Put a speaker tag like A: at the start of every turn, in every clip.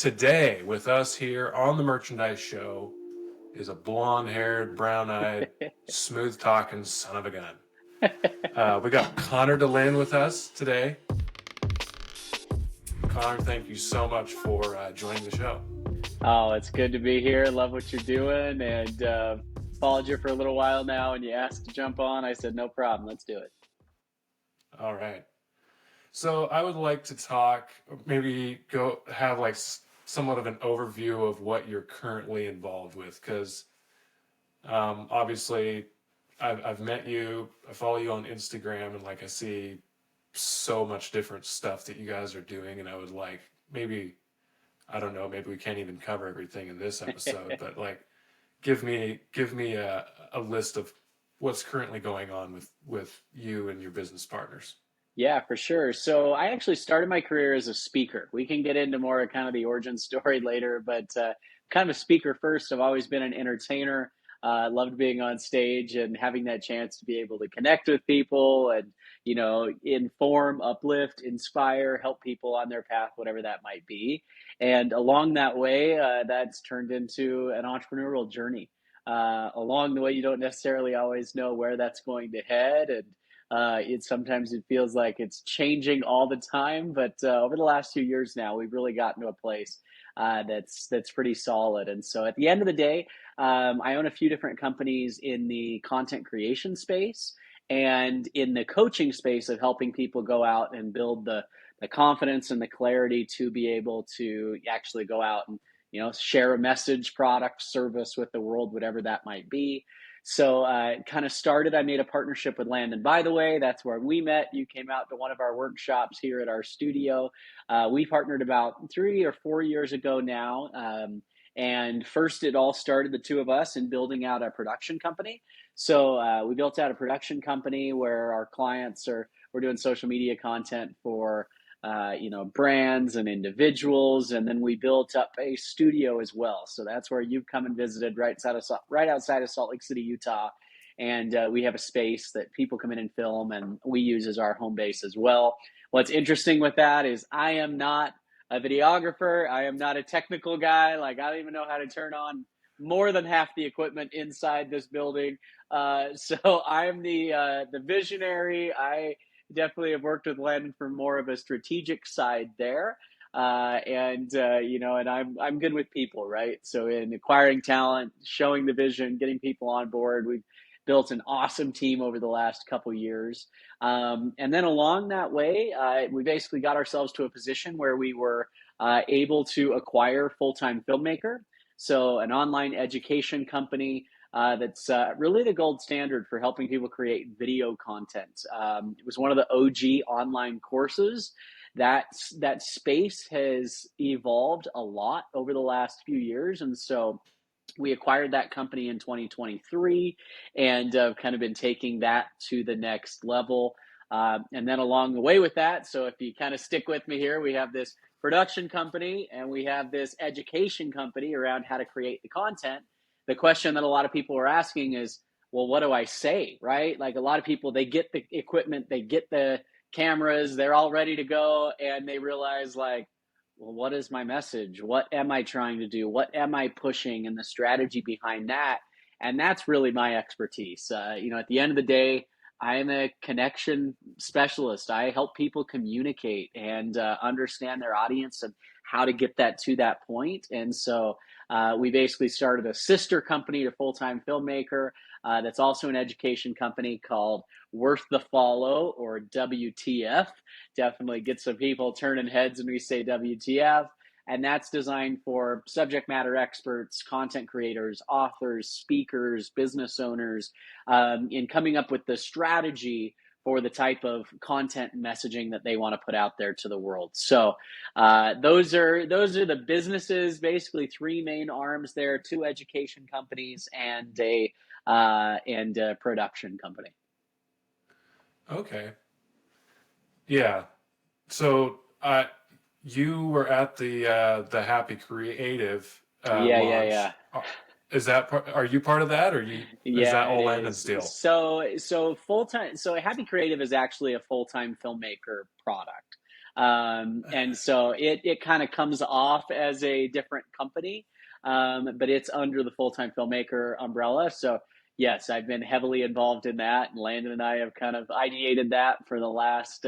A: today with us here on the Merchandise Show is a blonde-haired, brown-eyed, smooth-talking son of a gun. We got Connor Dehlin with us today. Connor, thank you so much for joining the show.
B: Oh, it's good to be here. Love what you're doing, and followed you for a little while now, and you asked to jump on. I said, no problem. Let's do it.
A: All right. So I would like to talk, maybe go have like somewhat of an overview of what you're currently involved with, because obviously I've met you, I follow you on Instagram, and like I see so much different stuff that you guys are doing, and I would like maybe, I don't know, maybe we can't even cover everything in this episode, but like give me a list of what's currently going on with you and your business partners.
B: Yeah, for sure. So I actually started my career as a speaker. We can get into more kind of the origin story later, but kind of a speaker first. I've always been an entertainer. Loved being on stage and having that chance to be able to connect with people and, inform, uplift, inspire, help people on their path, whatever that might be. And along that way, that's turned into an entrepreneurial journey. Along the way, you don't necessarily always know where that's going to head. And sometimes it feels like it's changing all the time, but over the last few years now, we've really gotten to a place that's pretty solid. And so, at the end of the day, I own a few different companies in the content creation space and in the coaching space of helping people go out and build the confidence and the clarity to be able to actually go out and share a message, product, service with the world, whatever that might be. So kind of started, I made a partnership with Landon Bytheway. That's where we met. You came out to one of our workshops here at our studio. We partnered about 3 or 4 years ago now. And first, it all started, the two of us, in building out a production company. So we built out a production company where our clients we're doing social media content for brands and individuals, and then we built up a studio as well. So that's where you've come and visited, right outside of Salt Lake City, Utah, and we have a space that people come in and film, and we use as our home base as well. What's interesting with that is I am not a videographer. I am not a technical guy. Like, I don't even know how to turn on more than half the equipment inside this building. So I'm the visionary. I definitely have worked with Landon for more of a strategic side there. And I'm good with people, right? So in acquiring talent, showing the vision, getting people on board, we've built an awesome team over the last couple years. And then along that way, we basically got ourselves to a position where we were able to acquire Fulltime Filmmaker. So an online education company that's really the gold standard for helping people create video content. It was one of the OG online courses. That space has evolved a lot over the last few years, and so we acquired that company in 2023 and kind of been taking that to the next level. And then along the way with that, so if you kind of stick with me here, we have this production company and we have this education company around how to create the content. The question that a lot of people are asking is, well, what do I say, right? Like, a lot of people, they get the equipment, they get the cameras, they're all ready to go, and they realize, like, well, what is my message? What am I trying to do? What am I pushing? And the strategy behind that. And that's really my expertise. At the end of the day, I am a connection specialist. I help people communicate and understand their audience and how to get that to that point. And so we basically started a sister company to Fulltime Filmmaker that's also an education company called Worth the Follow, or WTF. Definitely get some people turning heads when we say WTF. And that's designed for subject matter experts, content creators, authors, speakers, business owners, in coming up with the strategy for the type of content messaging that they want to put out there to the world. So those are the businesses, basically three main arms there: two education companies and a production company.
A: Okay. Yeah. So you were at the Happy Creative launch.
B: Yeah.
A: Is that are you part of that, or is
B: Yeah,
A: that
B: it
A: all Landon's
B: is.
A: deal?
B: So Happy Creative is actually a Fulltime Filmmaker product. And so it kind of comes off as a different company, but it's under the Full-Time Filmmaker umbrella. So yes, I've been heavily involved in that, and Landon and I have kind of ideated that for the last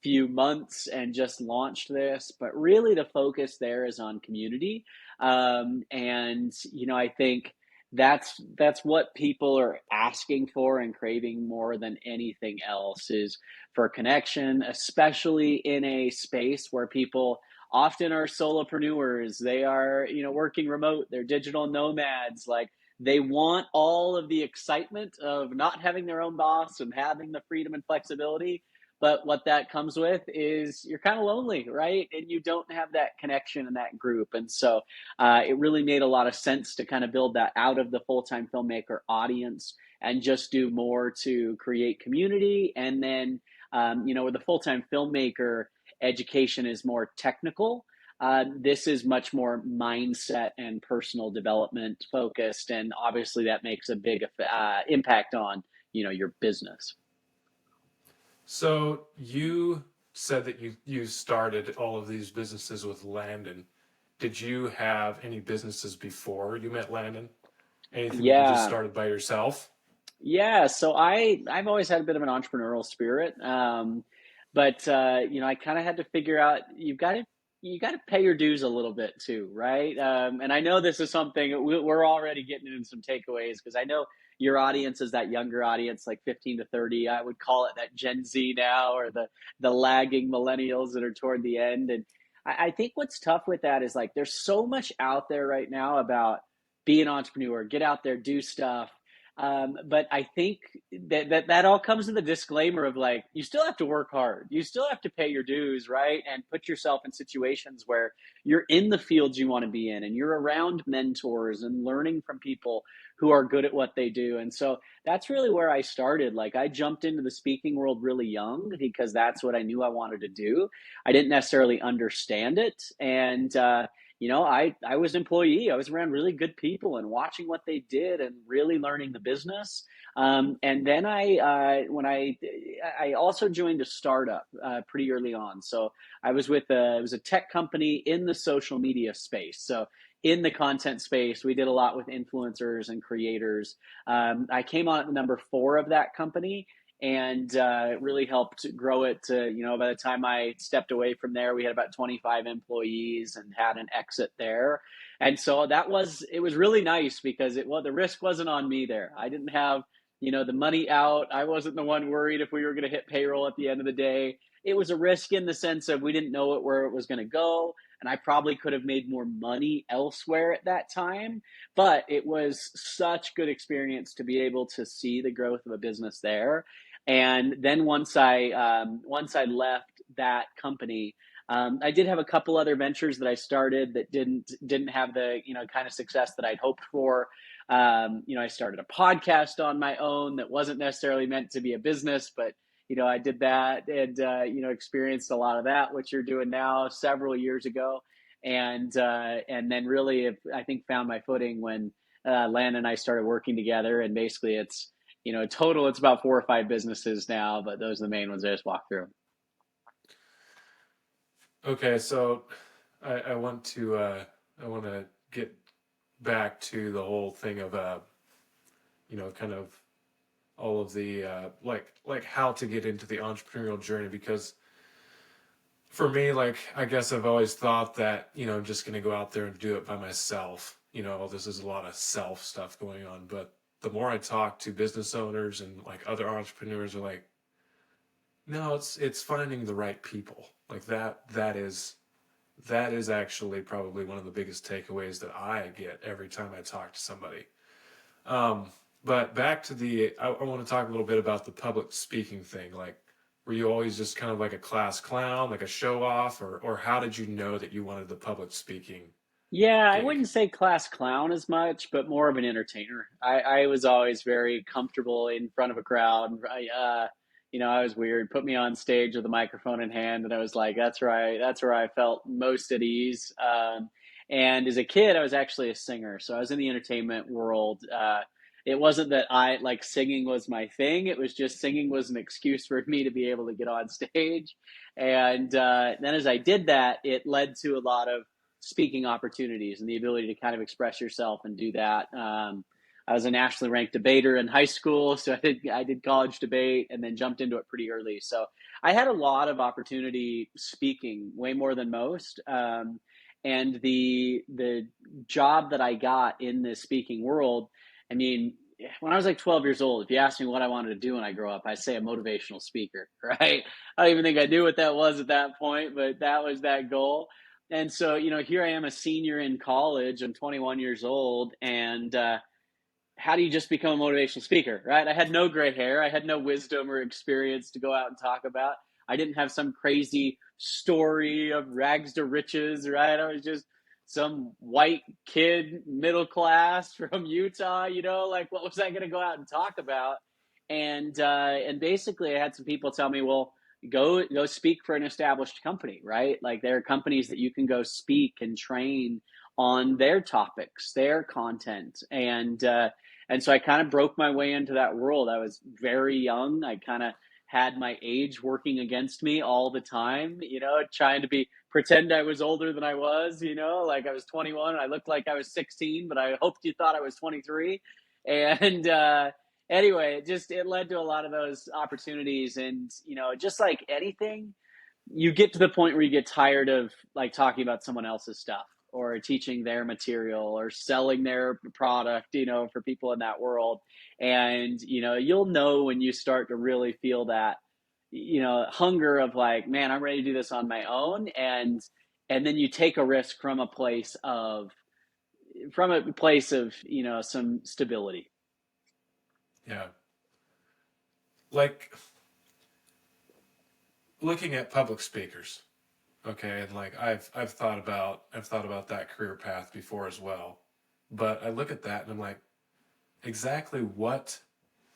B: few months and just launched this. But really, the focus there is on community, and I think that's what people are asking for and craving more than anything else is for connection, especially in a space where people often are solopreneurs. They are, working remote, they're digital nomads. Like, they want all of the excitement of not having their own boss and having the freedom and flexibility. But what that comes with is you're kind of lonely, right? And you don't have that connection in that group. And so it really made a lot of sense to kind of build that out of the Full-Time Filmmaker audience and just do more to create community. And then, where the Full-Time Filmmaker education is more technical, this is much more mindset and personal development focused, and obviously that makes a big impact on your business.
A: So you said that you started all of these businesses with Landon. Did you have any businesses before you met Landon? Anything that you just
B: Yeah,
A: started by yourself?
B: yeah. So I've always had a bit of an entrepreneurial spirit, but I kind of had to figure out you got to pay your dues a little bit too, right? And I know this is something we're already getting into some takeaways, because I know your audience is that younger audience, like 15 to 30. I would call it that Gen Z now, or the lagging millennials that are toward the end. And I think what's tough with that is, like, there's so much out there right now about be an entrepreneur, get out there, do stuff. But I think that all comes in the disclaimer of, like, you still have to work hard, you still have to pay your dues, right? And put yourself in situations where you're in the fields you want to be in, and you're around mentors and learning from people who are good at what they do. And so that's really where I started. Like, I jumped into the speaking world really young because that's what I knew I wanted to do. I didn't necessarily understand it, and I was an employee. I was around really good people and watching what they did and really learning the business. And then I also joined a startup pretty early on. So I was with it was a tech company in the social media space. So in the content space, we did a lot with influencers and creators. I came on at the number 4 of that company, and really helped grow it to, by the time I stepped away from there, we had about 25 employees and had an exit there. And so it was really nice, because the risk wasn't on me there. I didn't have, the money out. I wasn't the one worried if we were going to hit payroll at the end of the day. It was a risk in the sense of we didn't know where it was going to go. And I probably could have made more money elsewhere at that time. But it was such good experience to be able to see the growth of a business there. And then once I left that company, I did have a couple other ventures that I started that didn't have the kind of success that I'd hoped for. I started a podcast on my own that wasn't necessarily meant to be a business, but I did that, and experienced a lot of that, which you're doing now, several years ago. And then really, I think, found my footing when Lan and I started working together, and basically total, it's about 4 or 5 businesses now, but those are the main ones I just walked through.
A: Okay, so I want to get back to the whole thing of kind of all of the like how to get into the entrepreneurial journey, because for me, like, I guess I've always thought that I'm just going to go out there and do it by myself. This is a lot of self stuff going on, but the more I talk to business owners and like other entrepreneurs are like, no, it's finding the right people. Like that is actually probably one of the biggest takeaways that I get every time I talk to somebody. Um, but back to I want to talk a little bit about the public speaking thing. Like, were you always just kind of like a class clown, like a show off, or how did you know that you wanted the public speaking
B: Yeah, I
A: gig?
B: wouldn't say class clown as much, but more of an entertainer. I was always very comfortable in front of a crowd. I was weird. Put me on stage with a microphone in hand, and I was like, that's right. That's where I felt most at ease. And as a kid, I was actually a singer, so I was in the entertainment world. it wasn't that I like singing was my thing. It was just singing was an excuse for me to be able to get on stage. And then as I did that, it led to a lot of speaking opportunities and the ability to kind of express yourself and do that. I was a nationally ranked debater in high school, so I did college debate and then jumped into it pretty early. So I had a lot of opportunity speaking, way more than most. And the job that I got in the speaking world, I mean, when I was like 12 years old, if you asked me what I wanted to do when I grow up, I say a motivational speaker, right? I don't even think I knew what that was at that point, but that was that goal. And so, here I am, a senior in college. I'm 21 years old, and how do you just become a motivational speaker, right? I had no gray hair. I had no wisdom or experience to go out and talk about. I didn't have some crazy story of rags to riches, right? I was just some white kid, middle class from Utah, like what was I going to go out and talk about? And basically I had some people tell me, well, go speak for an established company, right? Like there are companies that you can go speak and train on their topics, their content. And so I kind of broke my way into that world. I was very young. I kind of had my age working against me all the time, trying to pretend I was older than I was, like I was 21 and I looked like I was 16, but I hoped you thought I was 23. And anyway, it led to a lot of those opportunities. And, just like anything, you get to the point where you get tired of like talking about someone else's stuff or teaching their material or selling their product, for people in that world. And, you'll know when you start to really feel that, hunger of like, man, I'm ready to do this on my own. And then you take a risk from a place of, some stability.
A: Yeah. Like looking at public speakers, okay, and like I've thought about that career path before as well. But I look at that and I'm like, exactly what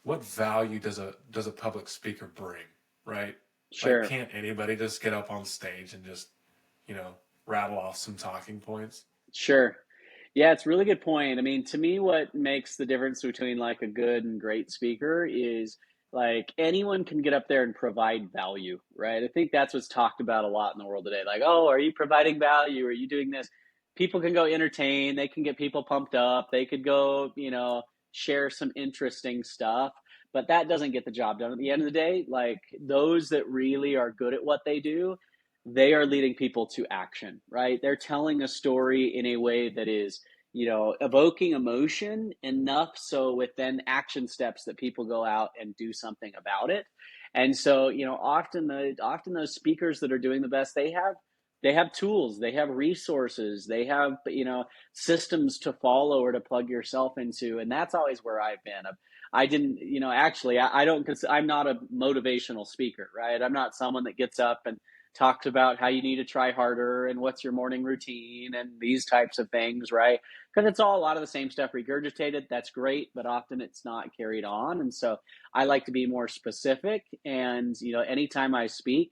A: value does a public speaker bring, right? Like
B: Sure.
A: can't anybody just get up on stage and just, you know, rattle off some talking points?
B: Sure. Yeah, it's a really good point. I mean, to me, what makes the difference between like a good and great speaker is like anyone can get up there and provide value, right? I think that's what's talked about a lot in the world today. Like, oh, are you providing value? Are you doing this? People can go entertain, they can get people pumped up, they could go, share some interesting stuff, but that doesn't get the job done at the end of the day. Like, those that really are good at what they do, they are leading people to action, right? They're telling a story in a way that is, evoking emotion enough so with then action steps that people go out and do something about it. And so, often those speakers that are doing the best, they have tools, they have resources, they have, systems to follow or to plug yourself into. And that's always where I've been. I didn't, actually, I don't, I'm not a motivational speaker, right? I'm not someone that gets up and talks about how you need to try harder and what's your morning routine and these types of things, right? Because it's all a lot of the same stuff regurgitated. That's great, but often it's not carried on. And so I like to be more specific. And, anytime I speak,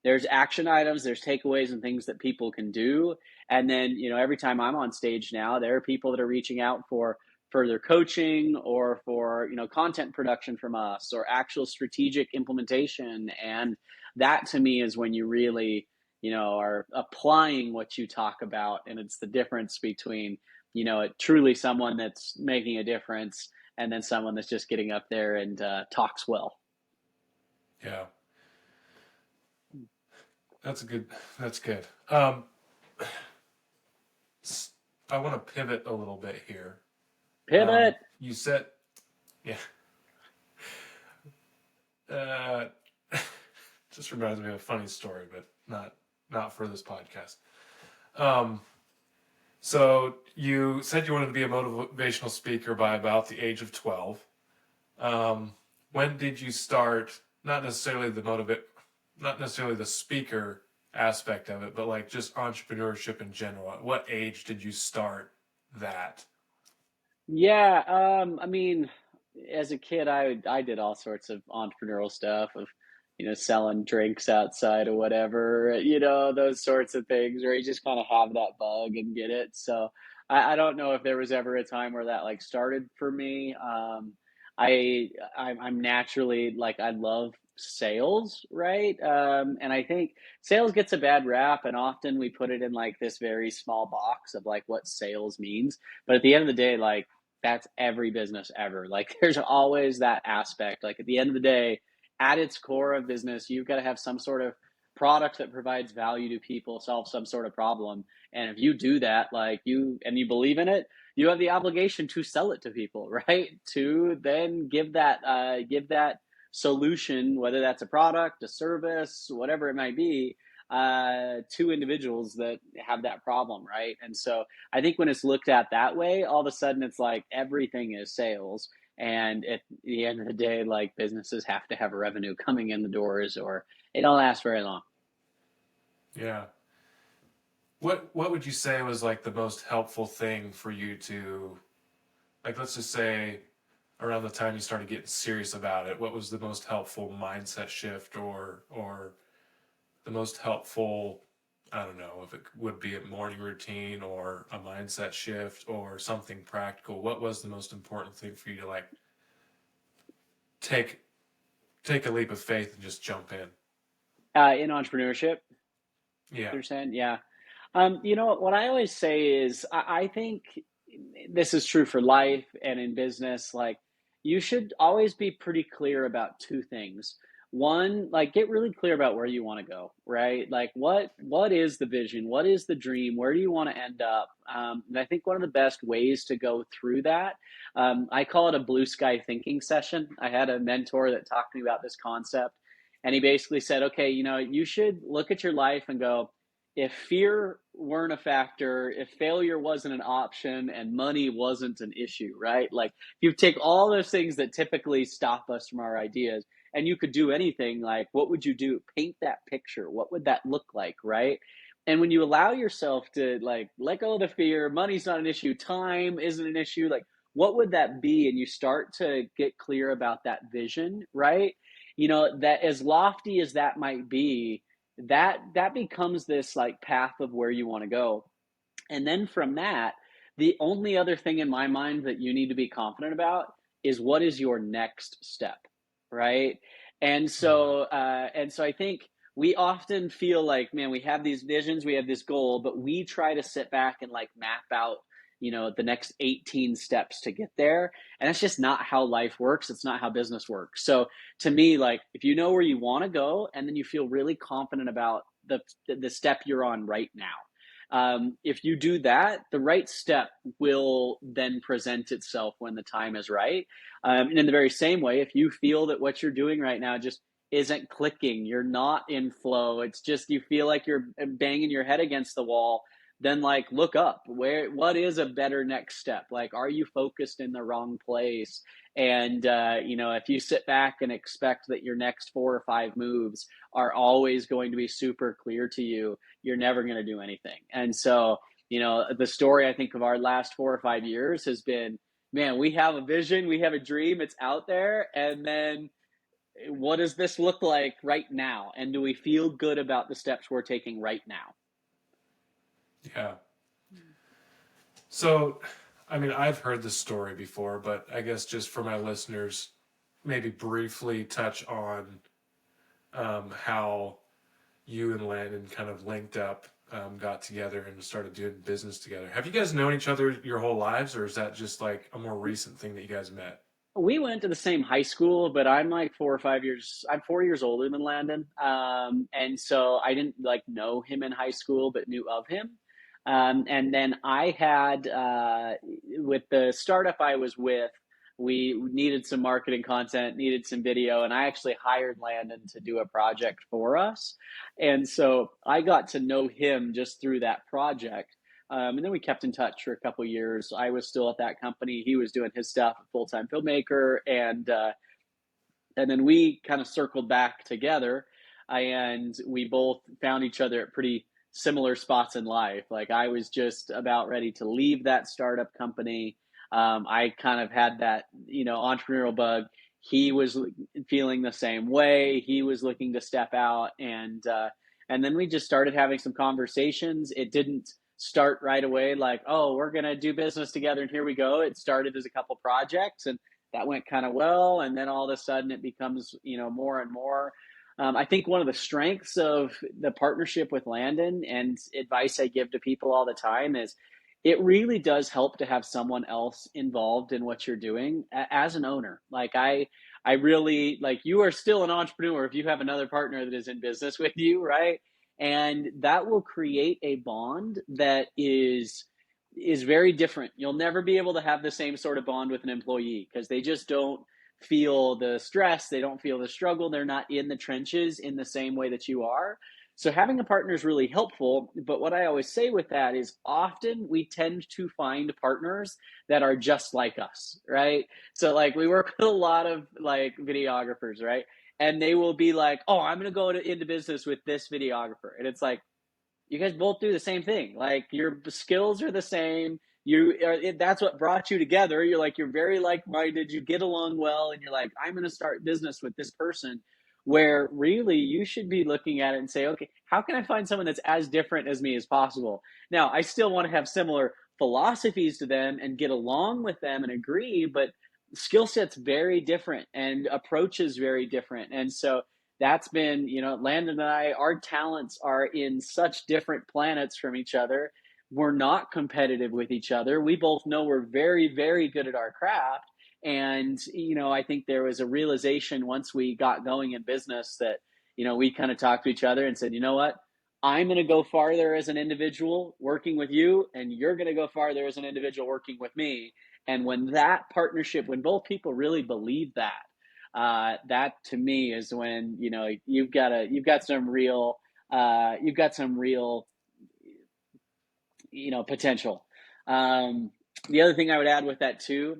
B: there's action items, there's takeaways and things that people can do. And then, every time I'm on stage now, there are people that are reaching out for further coaching or for, content production from us or actual strategic implementation. And that to me is when you really, are applying what you talk about. And it's the difference between, truly someone that's making a difference and then someone that's just getting up there and talks well.
A: Yeah, that's good. That's good. I want to pivot a little bit here.
B: Pivot.
A: You said, yeah, uh, just reminds me of a funny story, but not for this podcast. Um, so you said you wanted to be a motivational speaker by about the age of 12. When did you start? Not necessarily the speaker aspect of it, but like just entrepreneurship in general. At what age did you start that?
B: Yeah, I mean, as a kid, I did all sorts of entrepreneurial stuff of, selling drinks outside or whatever, those sorts of things, where you just kind of have that bug and get it. So I don't know if there was ever a time where that like started for me. I I'm naturally like I love sales, right? And I think sales gets a bad rap, and often we put it in like this very small box of like what sales means. But at the end of the day, like that's every business ever. Like there's always that aspect. Like at the end of the day, at its core of business, you've got to have some sort of product that provides value to people, solve some sort of problem. And if you do that, like you believe in it, you have the obligation to sell it to people, right? To then give that solution, whether that's a product, a service, whatever it might be, to individuals that have that problem, right? And so I think when it's looked at that way, all of a sudden it's like everything is sales. And at the end of the day, like businesses have to have revenue coming in the doors, or it don't last very long.
A: Yeah. What would you say was like the most helpful thing for you to, like, let's just say around the time you started getting serious about it, what was the most helpful mindset shift, or the most helpful, I don't know if it would be a morning routine or a mindset shift or something practical. What was the most important thing for you to like take take a leap of faith and just jump in?
B: In entrepreneurship,
A: Yeah.
B: you're saying, yeah. What I always say is I think this is true for life and in business. Like, you should always be pretty clear about two things. One, like get really clear about where you want to go, right? Like what is the vision? What is the dream? Where do you want to end up? And I think one of the best ways to go through that, I call it a blue sky thinking session. I had a mentor that talked to me about this concept, and he basically said, okay, you should look at your life and go, if fear weren't a factor, if failure wasn't an option, and money wasn't an issue, right? Like you take all those things that typically stop us from our ideas, and you could do anything, like what would you do? Paint that picture. What would that look like, right? And when you allow yourself to like let go of the fear, money's not an issue, time isn't an issue, like what would that be? And you start to get clear about that vision, right? That as lofty as that might be, that becomes this like path of where you want to go. And then from that, the only other thing in my mind that you need to be confident about is what is your next step, right?
A: Mm.
B: And so I think we often feel like, man, we have these visions, we have this goal, but we try to sit back and like map out, the next 18 steps to get there. And that's just not how life works. It's not how business works. So to me, like if you know where you want to go, and then you feel really confident about the step you're on right now, if you do that, the right step will then present itself when the time is right. And in the very same way, if you feel that what you're doing right now just isn't clicking, you're not in flow, it's just you feel like you're banging your head against the wall, then like look up what is a better next step. Like, are you focused in the wrong place? And if you sit back and expect that your next 4 or 5 moves are always going to be super clear to you, you're never going to do anything. And so, the story I think of our last 4 or 5 years has been, man, we have a vision, we have a dream, it's out there. And then what does this look like right now? And do we feel good about the steps we're taking right now?
A: Yeah. So, I mean, I've heard this story before, but I guess just for my listeners, maybe briefly touch on how you and Landon kind of linked up, got together, and started doing business together. Have you guys known each other your whole lives, or is that just like a more recent thing that you guys met?
B: We went to the same high school, but I'm like 4 or 5 years, I'm 4 years older than Landon. And so I didn't like know him in high school, but knew of him. And then I had, with the startup I was with, we needed some marketing content, needed some video, and I actually hired Landon to do a project for us. And so I got to know him just through that project. And then we kept in touch for a couple of years. I was still at that company. He was doing his stuff at Fulltime Filmmaker, and then we kind of circled back together, and we both found each other at pretty similar spots in life. Like I was just about ready to leave that startup company. I kind of had that entrepreneurial bug. he was feeling the same way. He was looking to step out, and then we just started having some conversations. It didn't start right away like, oh, we're gonna do business together and here we go. It started as a couple projects, and that went kind of well, and then all of a sudden it becomes, more and more. I think one of the strengths of the partnership with Landon, and advice I give to people all the time, is it really does help to have someone else involved in what you're doing as an owner. Like I really, like, you are still an entrepreneur if you have another partner that is in business with you, right? And that will create a bond that is very different. You'll never be able to have the same sort of bond with an employee because they just don't feel the stress, they don't feel the struggle, they're not in the trenches in the same way that you are. So having a partner is really helpful, but what I always say with that is often we tend to find partners that are just like us, right? So like we work with a lot of like videographers, right? And they will be like, "Oh, I'm going to go into business with this videographer." And it's like, you guys both do the same thing. Like your skills are the same. That's what brought you together. You're very like-minded. You get along well, and you're like, I'm going to start business with this person. Where really you should be looking at it and say, okay, how can I find someone that's as different as me as possible? Now, I still want to have similar philosophies to them and get along with them and agree, but skill sets very different and approaches very different. And so that's been, Landon and I, our talents are in such different planets from each other. We're not competitive with each other. We both know we're very, very good at our craft. And, I think there was a realization once we got going in business that, we kind of talked to each other and said, you know what? I'm going to go farther as an individual working with you, and you're going to go farther as an individual working with me. And when that partnership, when both people really believe that, that to me is when you've got some real potential. The other thing I would add with that too,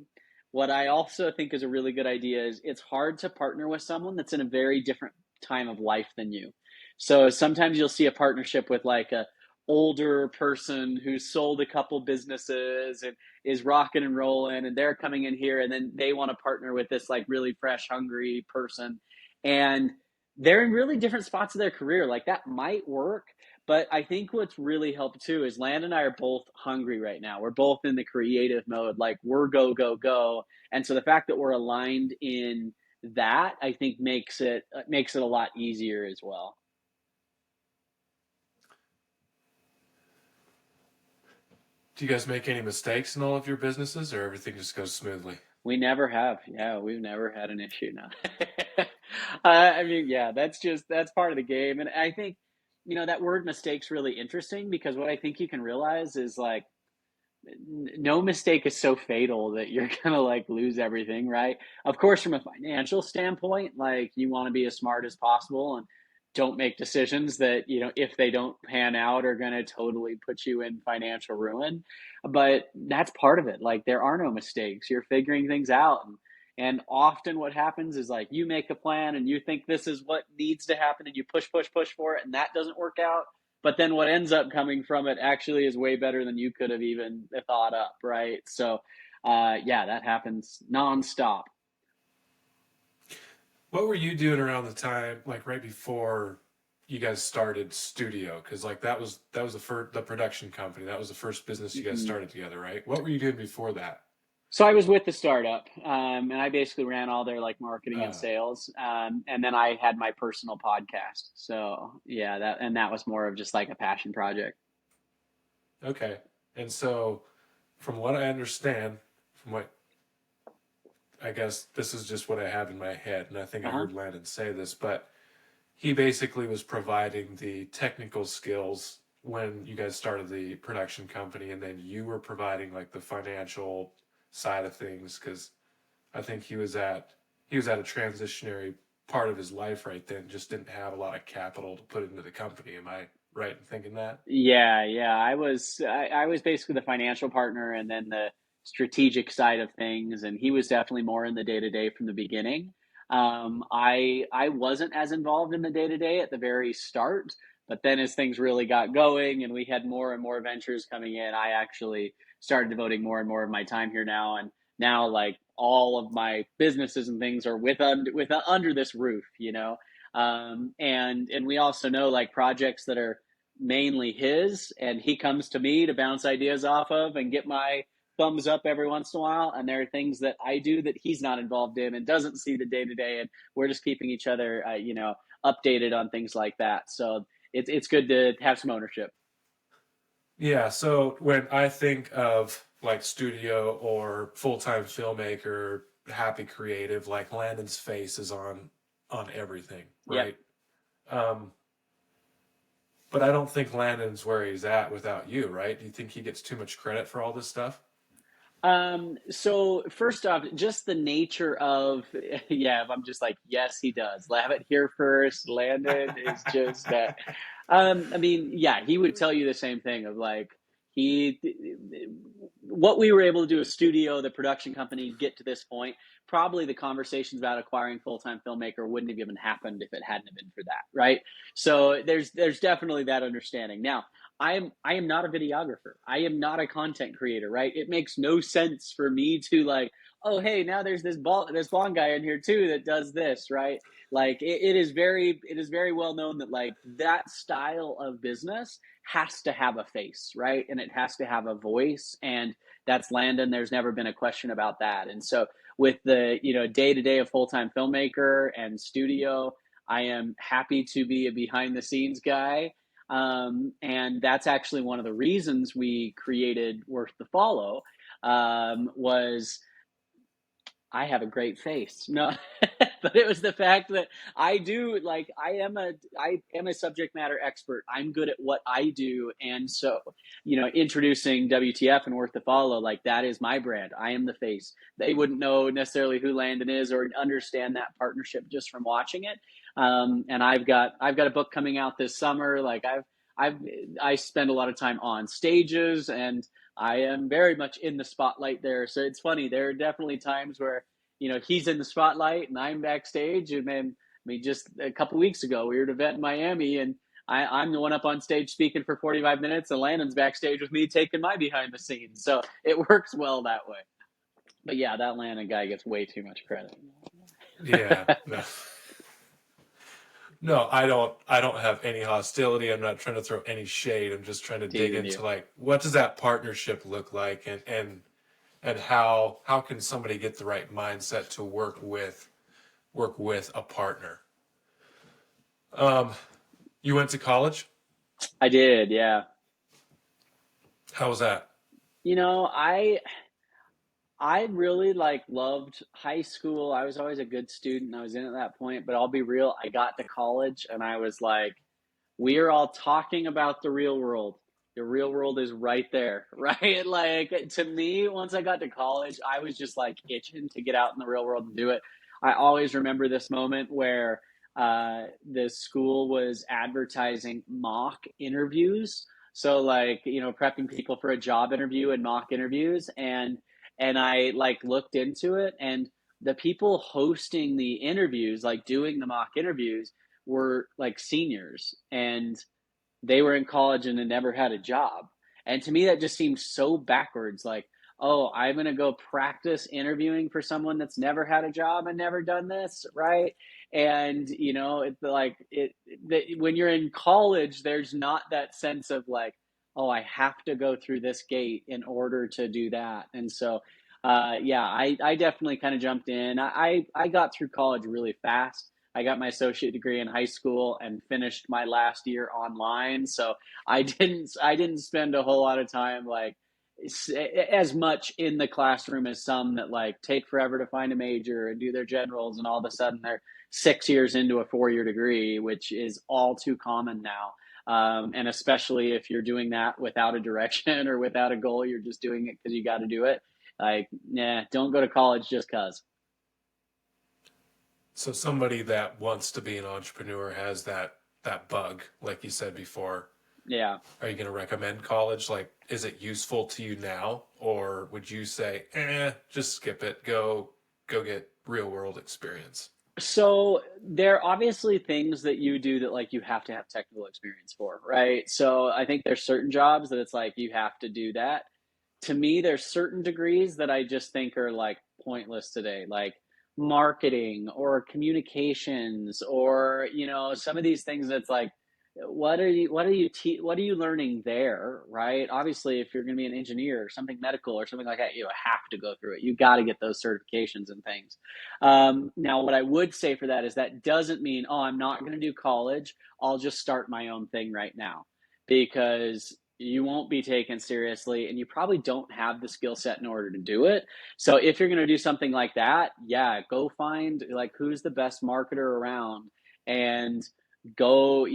B: what I also think is a really good idea is it's hard to partner with someone that's in a very different time of life than you. So sometimes you'll see a partnership with like a older person who's sold a couple businesses and is rocking and rolling, and they're coming in here and then they want to partner with this like really fresh, hungry person. And they're in really different spots of their career. Like that might work, but I think what's really helped too is Land and I are both hungry right now. We're both in the creative mode, like we're go, go, go. And so the fact that we're aligned in that, I think makes it a lot easier as well.
A: Do you guys make any mistakes in all of your businesses, or everything just goes smoothly?
B: We never have. Yeah, we've never had an issue now. I mean, yeah, that's part of the game. And I think, that word mistake's really interesting because what I think you can realize is like no mistake is so fatal that you're gonna like lose everything, right? Of course, from a financial standpoint, like you want to be as smart as possible and don't make decisions that, if they don't pan out are gonna totally put you in financial ruin. But that's part of it. Like there are no mistakes. You're figuring things out. And often what happens is like you make a plan and you think this is what needs to happen and you push, push, push for it, and that doesn't work out, but then what ends up coming from it actually is way better than you could have even thought up, right? So, yeah, that happens nonstop.
A: What were you doing around the time, like right before you guys started Studio? Because like that was the production company. That was the first business you guys
B: Mhm.
A: started together, right? What were you doing before that?
B: So I was with the startup, and I basically ran all their like marketing and
A: Uh,
B: sales, and then I had my personal podcast. So yeah, that was more of just like a passion project.
A: okay. And so, from what I understand, from what I guess this is just what I have in my head, and I think I
B: Uh huh.
A: heard Landon say this, but he basically was providing the technical skills when you guys started the production company, and then you were providing like the financial side of things because I think he was at a transitionary part of his life right then, just didn't have a lot of capital to put into the company. Am I right in thinking that?
B: Yeah, yeah. I was basically the financial partner and then the strategic side of things, and he was definitely more in the day to day from the beginning. I wasn't as involved in the day to day at the very start, but then as things really got going and we had more and more ventures coming in, I actually started devoting more and more of my time here now. And now like all of my businesses and things are with under this roof, you know. And we also know like projects that are mainly his, and he comes to me to bounce ideas off of and get my thumbs up every once in a while. And there are things that I do that he's not involved in and doesn't see the day to day, and we're just keeping each other, updated on things like that. So it's good to have some ownership.
A: Yeah, so when I think of like studio or full-time filmmaker, happy creative, like Landon's face is on everything,
B: Yep.
A: right? Um, but I don't think Landon's where he's at without you, right? Do you think he gets too much credit for all this stuff?
B: So first off, just the nature of, yeah, I'm just like, yes, he does. Have it here first. Landon is just that. I mean, yeah, he would tell you the same thing of like, he, what we were able to do as Studio, the production company, get to this point, probably the conversations about acquiring Full-Time Filmmaker wouldn't have even happened if it hadn't have been for that, right? So there's definitely that understanding. Now, I am not a videographer. I am not a content creator, right? It makes no sense for me to like, oh hey, now there's this blonde guy in here too that does this, right? Like it is very well known that like that style of business has to have a face, right? And it has to have a voice, and that's Landon. There's never been a question about that. And so with the day to day of Full-Time Filmmaker and Studio, I am happy to be a behind the scenes guy, and that's actually one of the reasons we created Worth the Follow, was I have a great face. No, but it was the fact that I do like I am a subject matter expert. I'm good at what I do, and so introducing WTF and Worth the Follow, like that is my brand. I am the face. They wouldn't know necessarily who Landon is or understand that partnership just from watching it. And I've got a book coming out this summer. Like I've I spend a lot of time on stages, and I am very much in the spotlight there. So it's funny. There are definitely times where, he's in the spotlight and I'm backstage. And then, I mean, just a couple weeks ago, we were at an event in Miami, and I'm the one up on stage speaking for 45 minutes, and Landon's backstage with me taking my behind the scenes. So it works well that way. But yeah, that Landon guy gets way too much credit.
A: Yeah, no. No, I don't have any hostility. I'm not trying to throw any shade. I'm just trying to dig
B: Teasing you.
A: into like what does that partnership look like, and how can somebody get the right mindset to work with a partner. Um, you went to college?
B: I did, yeah.
A: How was that?
B: You know, I really like loved high school. I was always a good student. I was in at that point, but I'll be real, I got to college and I was like, we are all talking about the real world. The real world is right there, right? Like to me, once I got to college, I was just like itching to get out in the real world and do it. I always remember this moment where the school was advertising mock interviews. So like, prepping people for a job interview and mock interviews, and I like looked into it, and the people hosting the interviews, like doing the mock interviews, were like seniors, and they were in college and had never had a job. And to me, that just seems so backwards. Like, oh, I'm going to go practice interviewing for someone that's never had a job and never done this, right? And it's like when you're in college, there's not that sense of like, oh, I have to go through this gate in order to do that. And so, yeah, I definitely kind of jumped in. I got through college really fast. I got my associate degree in high school and finished my last year online. So I didn't spend a whole lot of time like as much in the classroom as some that like take forever to find a major and do their generals, and all of a sudden they're 6 years into a 4 year degree, which is all too common now. And especially if you're doing that without a direction or without a goal, you're just doing it because you got to do it. Like, nah, don't go to college just cause.
A: So somebody that wants to be an entrepreneur has that bug, like you said before.
B: Yeah.
A: Are you going to recommend college? Like, is it useful to you now, or would you say, just skip it, go get real world experience?
B: So there are obviously things that you do that like you have to have technical experience for, right? So I think there's certain jobs that it's like you have to do that. to me, there's certain degrees that I just think are like pointless today, like marketing or communications, or some of these things that's like, what are you learning there, right? Obviously, if you're going to be an engineer or something medical or something like that, you have to go through it. You got to get those certifications and things. Now, what I would say for that is that doesn't mean, oh, I'm not going to do college. I'll just start my own thing right now, because you won't be taken seriously and you probably don't have the skill set in order to do it. So if you're going to do something like that, yeah, go find like who's the best marketer around, and go,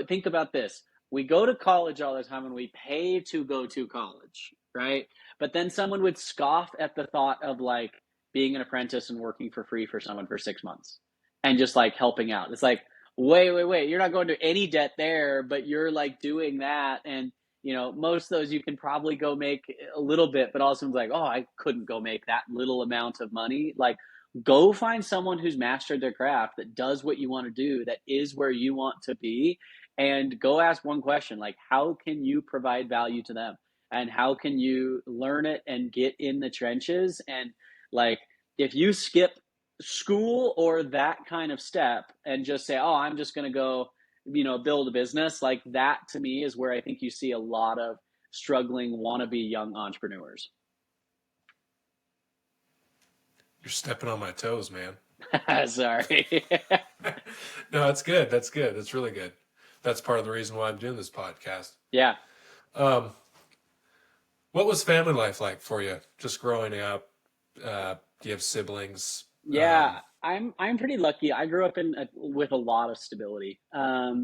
B: think about this. We go to college all the time and we pay to go to college, right? But then someone would scoff at the thought of like being an apprentice and working for free for someone for 6 months and just like helping out. It's like, wait, you're not going to any debt there, but you're like doing that. And most of those you can probably go make a little bit, but also it's like, oh, I couldn't go make that little amount of money. Like, go find someone who's mastered their craft, that does what you want to do, that is where you want to be, and go ask one question, like, how can you provide value to them? And how can you learn it and get in the trenches? And like, if you skip school or that kind of step and just say, oh, I'm just going to go build a business, like that to me is where I think you see a lot of struggling wannabe young entrepreneurs.
A: You're stepping on my toes, man.
B: Sorry.
A: No, that's good. That's good. That's really good. That's part of the reason why I'm doing this podcast.
B: Yeah.
A: Um, what was family life like for you, just growing up? Do you have siblings?
B: Yeah, I'm pretty lucky. I grew up with a lot of stability.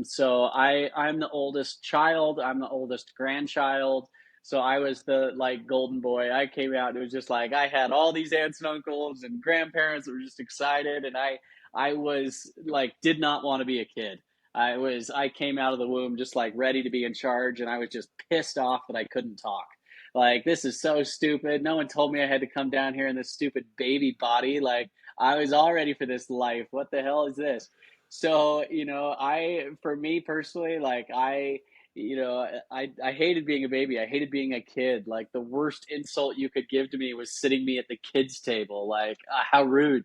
B: So I'm the oldest child. I'm the oldest grandchild. So I was the like golden boy. I came out. It was just like I had all these aunts and uncles and grandparents that were just excited, and I was like did not want to be a kid. I came out of the womb just like ready to be in charge, and I was just pissed off that I couldn't talk. Like, this is so stupid. No one told me I had to come down here in this stupid baby body. Like, I was all ready for this life. What the hell is this? So, for me personally, like I hated being a baby. I hated being a kid. Like, the worst insult you could give to me was sitting me at the kids table. Like, how rude.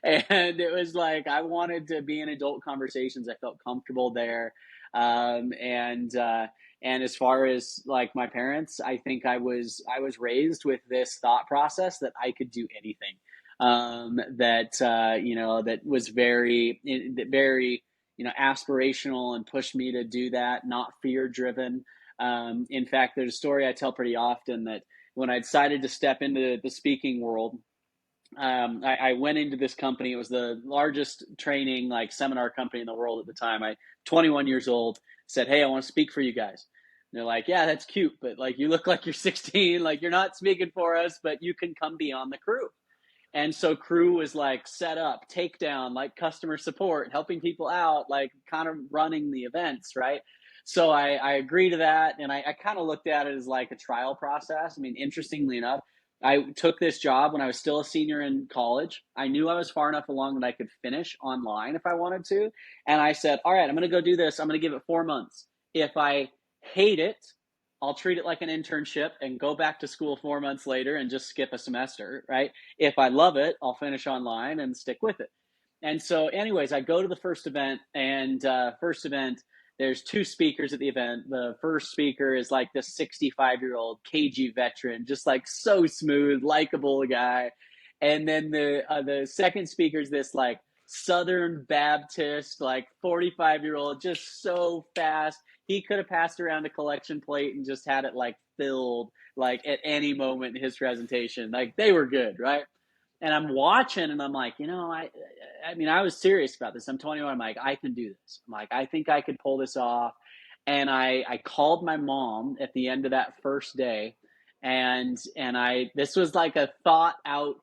B: And it was like, I wanted to be in adult conversations. I felt comfortable there. And as far as like my parents, I think I was raised with this thought process that I could do anything. That was very aspirational, and pushed me to do that, not fear driven. In fact, there's a story I tell pretty often, that when I decided to step into the speaking world, I went into this company. It was the largest training like seminar company in the world at the time. 21 years old, said, "Hey, I want to speak for you guys." And they're like, "Yeah, that's cute, but like you look like you're 16, like you're not speaking for us, but you can come be on the crew." And so crew was like set up, takedown, like customer support, helping people out, like kind of running the events, right? So I agree to that. And I kind of looked at it as like a trial process. I mean, interestingly enough, I took this job when I was still a senior in college. I knew I was far enough along that I could finish online if I wanted to. And I said, all right, I'm going to go do this. I'm going to give it 4 months. If I hate it, I'll treat it like an internship and go back to school 4 months later and just skip a semester, right? If I love it, I'll finish online and stick with it. And so, anyways, I go to the first event, and there's two speakers at the event. The first speaker is like this 65-year-old KG veteran, just like so smooth, likable guy. And then the second speaker is this like Southern Baptist, like 45-year-old, just so fast. He could have passed around a collection plate and just had it like filled, like at any moment in his presentation. Like, they were good, right? And I'm watching, and I'm like, I mean, I was serious about this. I'm 21. I'm like, I can do this. I'm like, I think I could pull this off. And I called my mom at the end of that first day, and this was like a thought out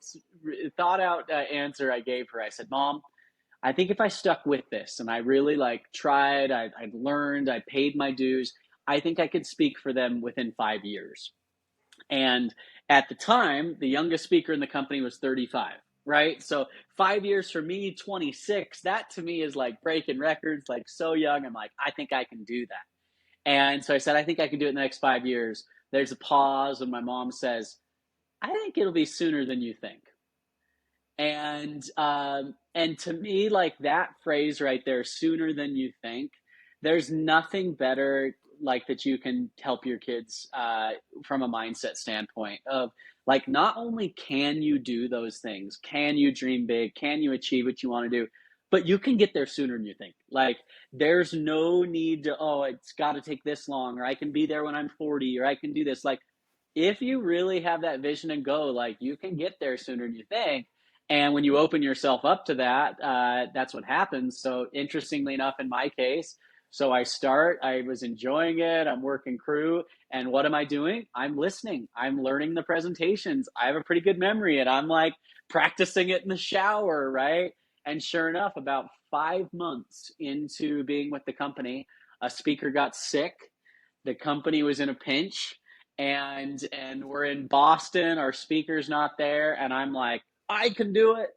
B: answer I gave her. I said, "Mom, I think if I stuck with this and I really like tried, I learned, I paid my dues, I think I could speak for them within 5 years." And at the time, the youngest speaker in the company was 35, right? So 5 years for me, 26, that to me is like breaking records, like so young. I'm like, I think I can do that. And so I said, I think I can do it in the next 5 years. There's a pause, and my mom says, I think it'll be sooner than you think. And to me, like that phrase right there, sooner than you think, there's nothing better like that you can help your kids from a mindset standpoint of like not only can you do those things, can you dream big, can you achieve what you want to do, but you can get there sooner than you think. Like there's no need to, oh, it's got to take this long, or I can be there when I'm 40, or I can do this. Like if you really have that vision and go, like you can get there sooner than you think. And when you open yourself up to that, that's what happens. So interestingly enough, in my case, so I was enjoying it. I'm working crew. And what am I doing? I'm listening. I'm learning the presentations. I have a pretty good memory and I'm like practicing it in the shower, right? And sure enough, about 5 months into being with the company, a speaker got sick. The company was in a pinch, and we're in Boston. Our speaker's not there, and I'm like, I can do it.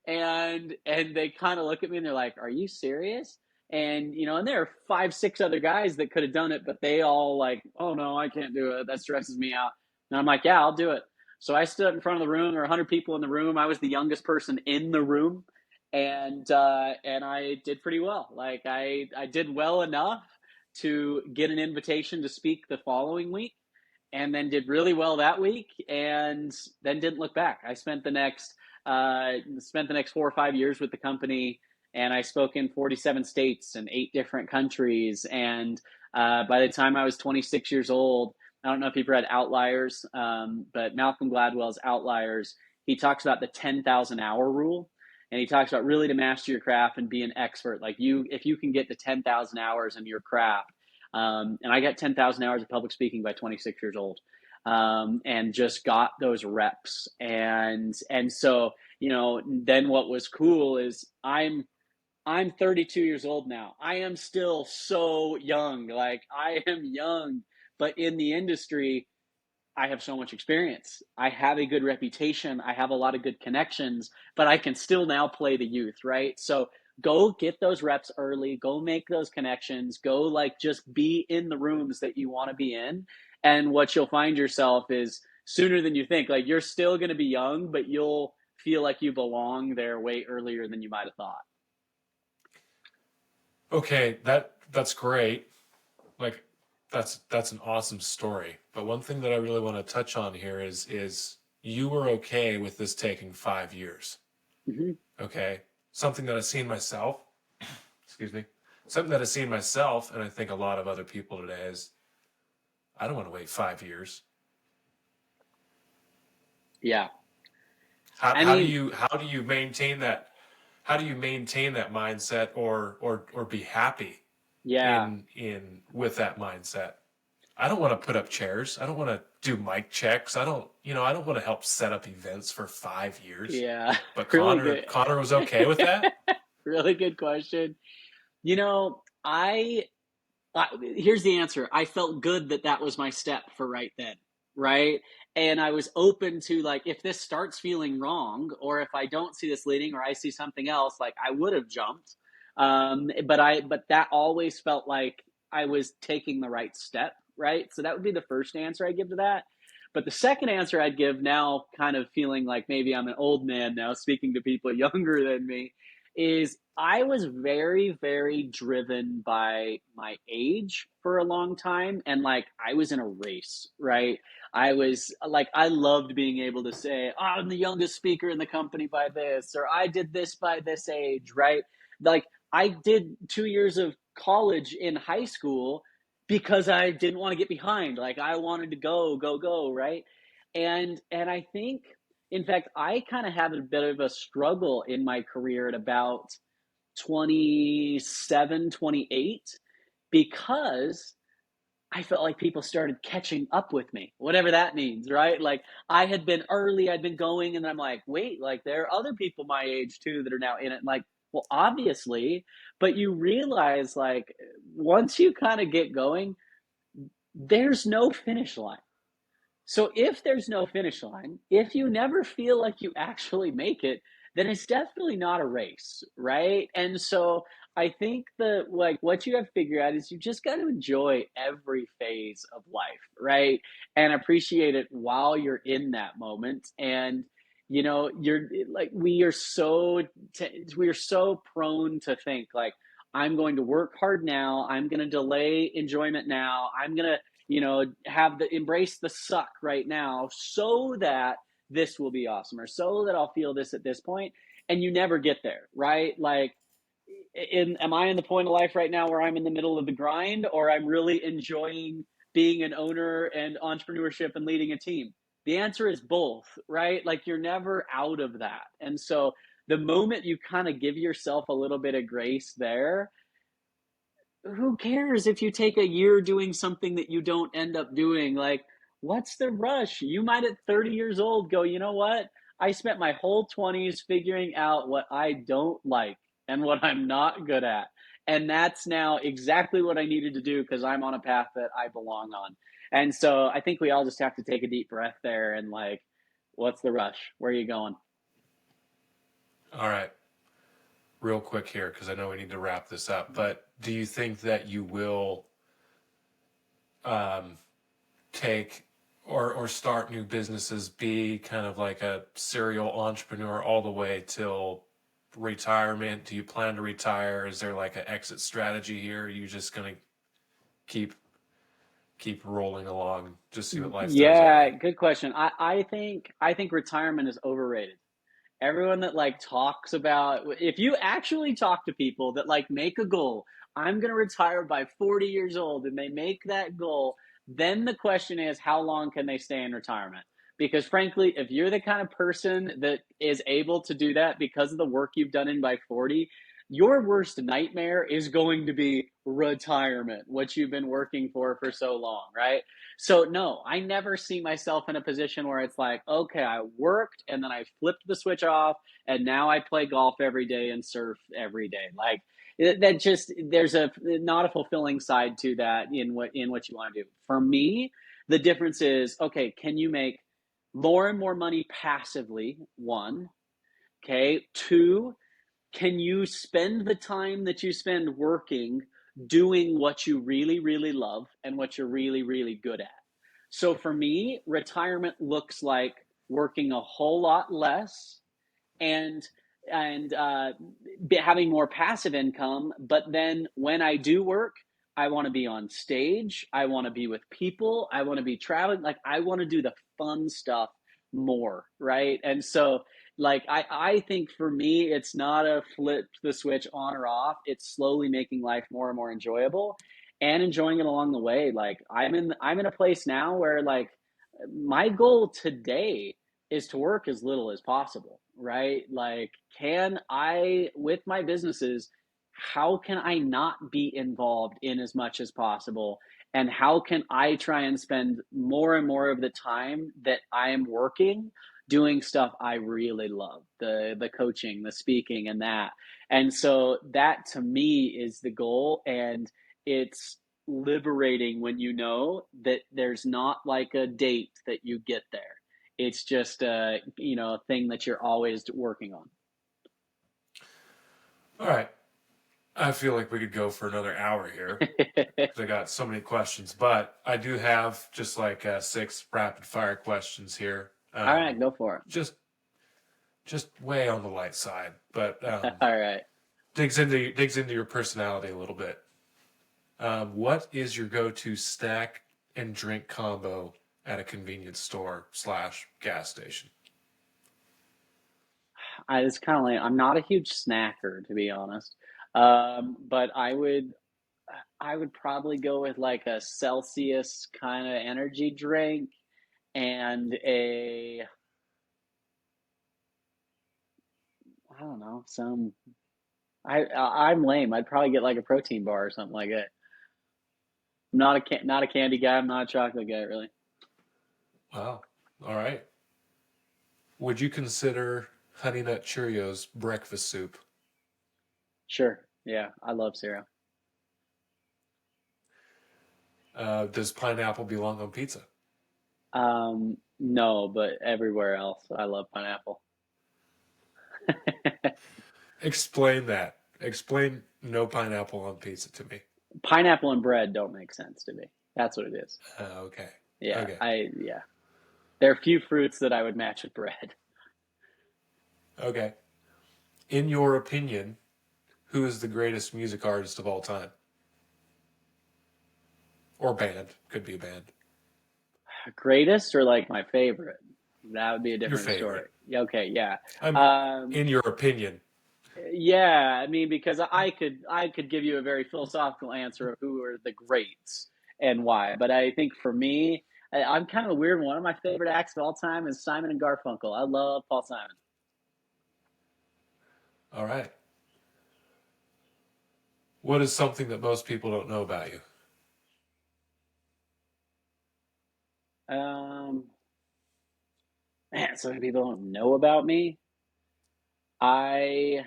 B: And they kind of look at me and they're like, are you serious? And and there are 5, 6 other guys that could have done it, but they all like, oh no, I can't do it. That stresses me out. And I'm like, yeah, I'll do it. So I stood up in front of the room. There were 100 people in the room. I was the youngest person in the room, and I did pretty well. Like I did well enough to get an invitation to speak the following week, and then did really well that week, and then didn't look back. I spent the next 4 or 5 years with the company, and I spoke in 47 states and 8 different countries. And by the time I was 26 years old, I don't know if you've read Outliers, but Malcolm Gladwell's Outliers, he talks about the 10,000 hour rule. And he talks about really to master your craft and be an expert. Like if you can get to 10,000 hours in your craft, and I got 10,000 hours of public speaking by 26 years old, and just got those reps. And so, then what was cool is I'm 32 years old now. I am still so young. Like I am young, but in the industry, I have so much experience. I have a good reputation. I have a lot of good connections, but I can still now play the youth, right? So go get those reps early, go make those connections, go like just be in the rooms that you want to be in. And what you'll find yourself is sooner than you think. Like you're still going to be young, but you'll feel like you belong there way earlier than you might have thought.
A: Okay, that's great. Like that's an awesome story. But one thing that I really want to touch on here is you were okay with this taking 5 years.
B: Mm-hmm.
A: Okay. Something that I've seen myself, excuse me. Something that I've seen myself, and I think a lot of other people today is I don't want to wait 5 years.
B: Yeah.
A: How,
B: I
A: how do
B: mean,
A: you how do you maintain that how do you maintain that mindset or be happy
B: yeah.
A: in with that mindset? I don't want to put up chairs. I don't want to do mic checks. I don't want to help set up events for 5 years.
B: Yeah.
A: But
B: Really
A: Connor
B: good.
A: Connor was okay with that?
B: Really good question. You know, I here's the answer. I felt good that that was my step for right then, right? And I was open to like if this starts feeling wrong, or if I don't see this leading, or I see something else, like I would have jumped. But that always felt like I was taking the right step, right? So that would be the first answer I give to that. But the second answer I'd give now, kind of feeling like maybe I'm an old man now, speaking to people younger than me, is I was very, very driven by my age for a long time. And like I was in a race, right? I was like, I loved being able to say, oh, I'm the youngest speaker in the company by this, or I did this by this age, right? Like I did 2 years of college in high school because I didn't want to get behind. Like I wanted to go, go, go, right? And I think in fact, I kind of had a bit of a struggle in my career at about 27, 28, because I felt like people started catching up with me, whatever that means, right? Like I had been early, I'd been going, and I'm like, wait, like there are other people my age too that are now in it. And like, well, obviously, but you realize like once you kind of get going, there's no finish line. So if there's no finish line, if you never feel like you actually make it, then it's definitely not a race, right? And so I think that like what you have to figure out is you just got to enjoy every phase of life, right? And appreciate it while you're in that moment. And you're like we are so prone to think like I'm going to work hard now, I'm going to delay enjoyment now, I'm going to have the embrace the suck right now so that this will be awesome or so that I'll feel this at this point, and you never get there, right? Like am I in the point of life right now where I'm in the middle of the grind, or I'm really enjoying being an owner and entrepreneurship and leading a team? The answer is both, right? Like you're never out of that. And so the moment you kind of give yourself a little bit of grace there, who cares if you take a year doing something that you don't end up doing? Like, what's the rush? You might at 30 years old go, you know what? I spent my whole 20s figuring out what I don't like and what I'm not good at. And that's now exactly what I needed to do because I'm on a path that I belong on. And so I think we all just have to take a deep breath there and like, what's the rush? Where are you going?
A: All right, real quick here because I know we need to wrap this up. But do you think that you will um, take or start new businesses, be kind of like a serial entrepreneur all the way till retirement? Do you plan to retire? Is there like an exit strategy here? Are you just gonna keep keep rolling along, just see what life throws at
B: Yeah,
A: you?
B: good question. I think retirement is overrated. Everyone that like talks about, if you actually talk to people that like make a goal, I'm going to retire by 40 years old, and they make that goal, then the question is how long can they stay in retirement? Because frankly, if you're the kind of person that is able to do that because of the work you've done in by 40, your worst nightmare is going to be retirement, what you've been working for so long, right? So no, I never see myself in a position where it's like, okay, I worked and then I flipped the switch off and now I play golf every day and surf every day. Like that just there's a not a fulfilling side to that in what you want to do. For me, the difference is, okay, can you make more and more money passively? One, okay, two, can you spend the time that you spend working doing what you really, really love and what you're really, really good at? So for me, retirement looks like working a whole lot less and and having more passive income. But then when I do work, I want to be on stage. I want to be with people. I want to be traveling. Like I want to do the fun stuff more, right? And so like I think for me, it's not a flip the switch on or off. It's slowly making life more and more enjoyable and enjoying it along the way. Like I'm in a place now where like my goal today is to work as little as possible, right? Like, can I, with my businesses, how can I not be involved in as much as possible? And how can I try and spend more and more of the time that I am working doing stuff I really love, the coaching, the speaking, and that. And so that to me is the goal. And it's liberating when you know that there's not like a date that you get there. It's just a thing that you're always working on.
A: All right, I feel like we could go for another hour here because I got so many questions, but I do have just like six rapid fire questions here.
B: All right, go for it.
A: Just way on the light side, but
B: All right.
A: digs into your personality a little bit. What is your go-to snack and drink combo at a convenience store slash gas station?
B: It's kind of like I'm not a huge snacker to be honest, but I would probably go with like a Celsius kind of energy drink and a I don't know some I'm lame. I'd probably get like a protein bar or something like that. I'm not a candy guy. I'm not a chocolate guy really.
A: Wow. All right. Would you consider Honey Nut Cheerios breakfast soup?
B: Sure. Yeah, I love cereal.
A: Does pineapple belong on pizza?
B: No, but everywhere else, I love pineapple.
A: Explain that. Explain no pineapple on pizza to me.
B: Pineapple and bread don't make sense to me. That's what it is.
A: Okay.
B: Yeah,
A: Okay.
B: yeah. There are few fruits that I would match with bread.
A: Okay. In your opinion, who is the greatest music artist of all time? Or band. Could be a band.
B: Greatest or like my favorite? That would be a
A: Your
B: different story.
A: favorite.
B: Okay, yeah.
A: I'm
B: Um,
A: in your opinion.
B: yeah, I mean, because I could give you a very philosophical answer of who are the greats and why, but I think for me, I'm kind of a weird one. One of my favorite acts of all time is Simon and Garfunkel. I love Paul Simon.
A: All right. What is something that most people don't know about you?
B: Um, Man, so many people don't know about me. I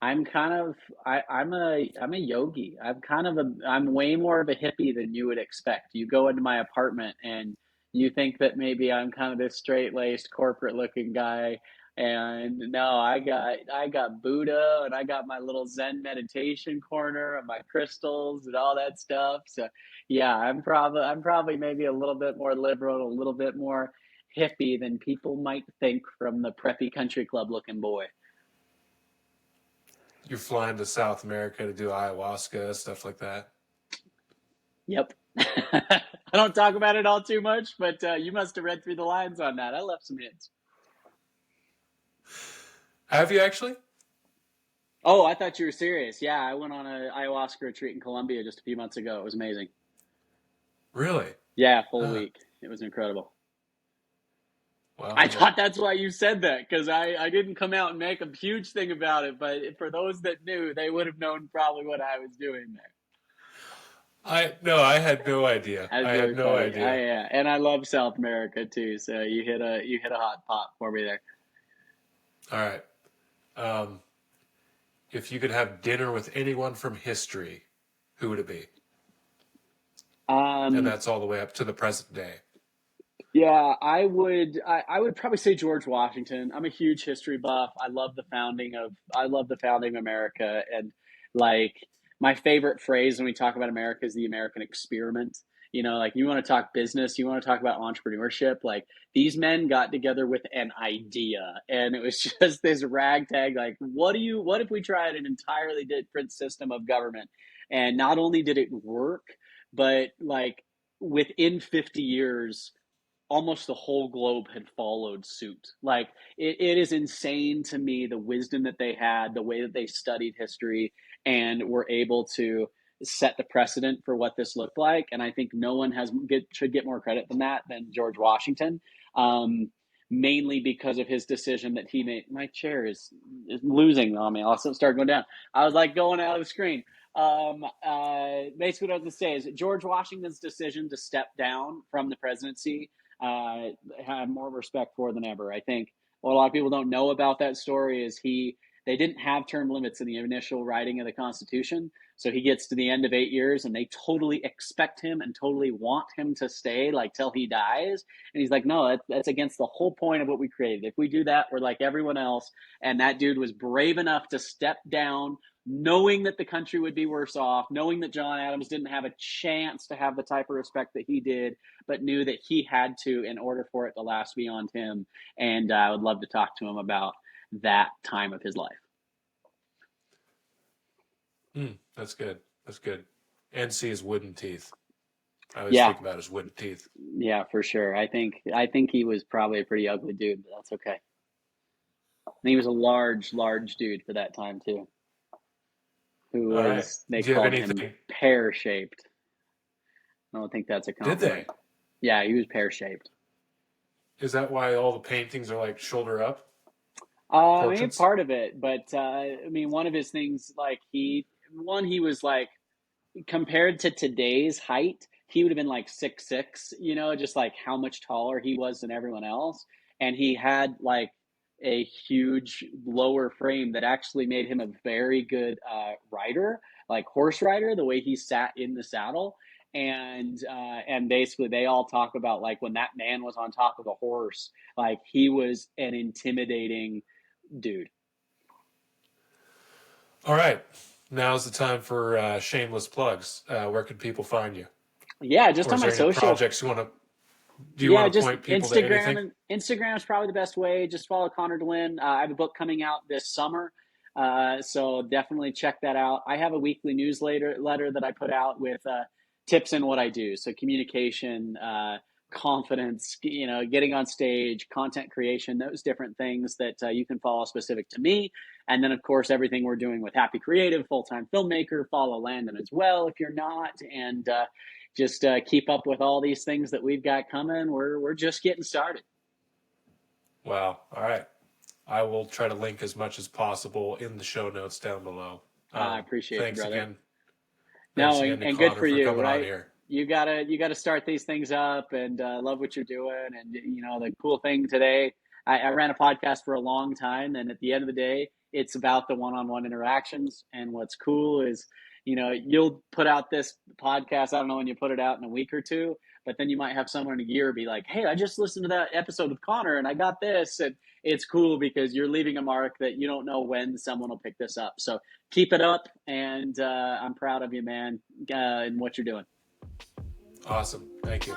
B: I'm kind of I'm a yogi. I'm way more of a hippie than you would expect. You go into my apartment and you think that maybe I'm kind of this straight-laced corporate looking guy, and no, I got Buddha, and I got my little Zen meditation corner and my crystals and all that stuff. So yeah, I'm probably maybe a little bit more liberal, a little bit more hippie than people might think from the preppy country club looking boy.
A: You're flying to South America to do ayahuasca, stuff like that.
B: Yep. I don't talk about it all too much, but you must have read through the lines on that. I left some hints.
A: Have you actually?
B: Oh, I thought you were serious. Yeah, I went on a ayahuasca retreat in Colombia just a few months ago. It was amazing.
A: Really?
B: Yeah, full
A: Huh.
B: week. It was incredible. I
A: Well, that,
B: thought that's why you said that because I didn't come out and make a huge thing about it, but for those that knew, they would have known probably what I was doing there.
A: I had no idea.
B: That's
A: I
B: really
A: had no
B: funny.
A: idea.
B: Yeah, and I love South America too. So you hit a hot pot for me there.
A: All right. Um, if you could have dinner with anyone from history, who would it be? And
B: Um,
A: that's all the way up to the present day.
B: Yeah, I would probably say George Washington. I'm a huge history buff. I love the founding of America, and like my favorite phrase when we talk about America is the American experiment. Like you want to talk business, you want to talk about entrepreneurship, like these men got together with an idea and it was just this ragtag like what if we tried an entirely different system of government? And not only did it work, but like within 50 years almost the whole globe had followed suit. Like it is insane to me the wisdom that they had, the way that they studied history, and were able to set the precedent for what this looked like. And I think no one should get more credit than that than George Washington. Um, Mainly because of his decision that he made. My chair is losing on me. I'll start going down. I was like going out of the screen. Basically, what I was going to say is George Washington's decision to step down from the presidency uh, have more respect for than ever. I think what a lot of people don't know about that story is they didn't have term limits in the initial writing of the Constitution. So he gets to the end of 8 years and they totally expect him and totally want him to stay like till he dies. And he's like, no, that's against the whole point of what we created. If we do that, we're like everyone else. And that dude was brave enough to step down, knowing that the country would be worse off, knowing that John Adams didn't have a chance to have the type of respect that he did, but knew that he had to in order for it to last beyond him. And I would love to talk to him about that time of his life.
A: That's good. That's good. And see his wooden teeth. I always
B: Yeah,
A: think about his wooden teeth.
B: yeah, for sure. I think he was probably a pretty ugly dude, but that's okay. And he was a large, large dude for that time too, who
A: All right.
B: was they
A: Do you have
B: called him
A: anything?
B: pear shaped. I don't think that's a
A: Did
B: compliment.
A: they?
B: Yeah, he was pear shaped.
A: Is that why all the paintings are like shoulder up
B: Maybe
A: portraits?
B: part of it, but I mean, one of his things, like he was like compared to today's height, he would have been like 6'6", just like how much taller he was than everyone else. And he had like a huge lower frame that actually made him a very good rider, like horse rider, the way he sat in the saddle. And basically they all talk about like when that man was on top of the horse, like he was an intimidating dude.
A: All right. Now's the time for shameless plugs. Where can people find you?
B: Yeah, just
A: Or
B: on
A: is
B: my
A: there any
B: social.
A: projects you want to, do you
B: Yeah,
A: want to
B: just
A: point people to
B: Instagram,
A: anything?
B: and Instagram is probably the best way. Just follow Connor Dehlin. I have a book coming out this summer, so definitely check that out. I have a weekly newsletter letter that I put out with tips in what I do. So communication, confidence, getting on stage, content creation, those different things that you can follow specific to me. And then, of course, everything we're doing with Happy Creative, Fulltime Filmmaker. Follow Landon as well if you're not, and just keep up with all these things that we've got coming. We're just getting started.
A: Wow. All right. I will try to link as much as possible in the show notes down below.
B: I appreciate you,
A: Thanks
B: brother.
A: again. Thanks
B: No,
A: again to
B: and good
A: Connor
B: for
A: for
B: you,
A: coming on
B: right?
A: here.
B: You gotta start these things up, and love what you're doing. And the cool thing today, I ran a podcast for a long time, and at the end of the day, it's about the one-on-one interactions. And what's cool is, you'll put out this podcast. I don't know when you put it out in a week or two, but then you might have someone in a year be like, "Hey, I just listened to that episode with Connor, and I got this." And it's cool because you're leaving a mark that you don't know when someone will pick this up. So keep it up, and I'm proud of you, man, and what you're doing.
A: Awesome. Thank you.